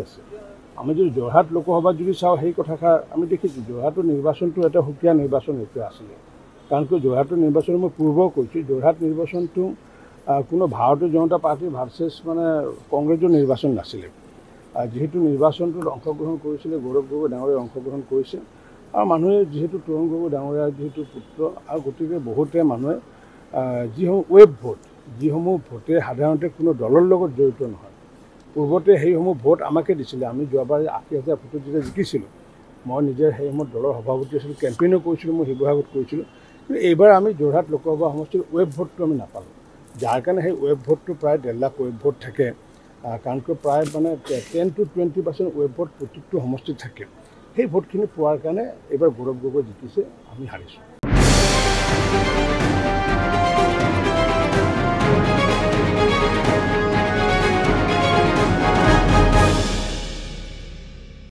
আছে আমি যদি যোৰহাট লোকসভা যদি চাওঁ সেই কথাষাৰ আমি দেখিছোঁ যোৰহাটৰ নিৰ্বাচনটো এটা সুকীয়া নিৰ্বাচন এতিয়া আছিলে কাৰণ কি যোৰহাটৰ নিৰ্বাচন মই পূৰ্বেও কৈছোঁ যোৰহাট নিৰ্বাচনটো কোনো ভাৰতীয় জনতা পাৰ্টি ভাৰ্চেছ মানে কংগ্ৰেছৰ নিৰ্বাচন নাছিলে যেহেতু নিৰ্বাচনটোত অংশগ্ৰহণ কৰিছিলে গৌৰৱ গগৈ ডাঙৰীয়াই অংশগ্ৰহণ কৰিছে আৰু মানুহে যিহেতু তৰুণ গগৈ ডাঙৰীয়াৰ যিহেতু পুত্ৰ আৰু গতিকে বহুতে মানুহে যিসমূহ ৱেব ভোট যিসমূহ ভোটে সাধাৰণতে কোনো দলৰ লগত জড়িত নহয় পূৰ্বতে সেইসমূহ ভোট আমাকে দিছিলে আমি যোৱাবাৰ ৮০,০০০ ভোটত যেতিয়া জিকিছিলোঁ মই নিজে সেই সময়ত দলৰ সভাপতি আছিলোঁ কেম্পেইনো কৰিছিলোঁ মই শিৱসাগৰত কৰিছিলোঁ কিন্তু এইবাৰ আমি যোৰহাট লোকসভা সমষ্টিৰ ৱেব ভোটটো আমি নাপালোঁ যাৰ কাৰণে সেই ৱেব ভোটটো প্ৰায় ১.৫ লাখ ৱেব ভোট থাকে কাৰণ কিয় প্ৰায় মানে 10 to 20% ৱেব ভোট প্ৰত্যেকটো সমষ্টিত থাকে সেই ভোটখিনি পোৱাৰ কাৰণে এইবাৰ গৌৰৱ গগৈ জিকিছে আমি হাৰিছোঁ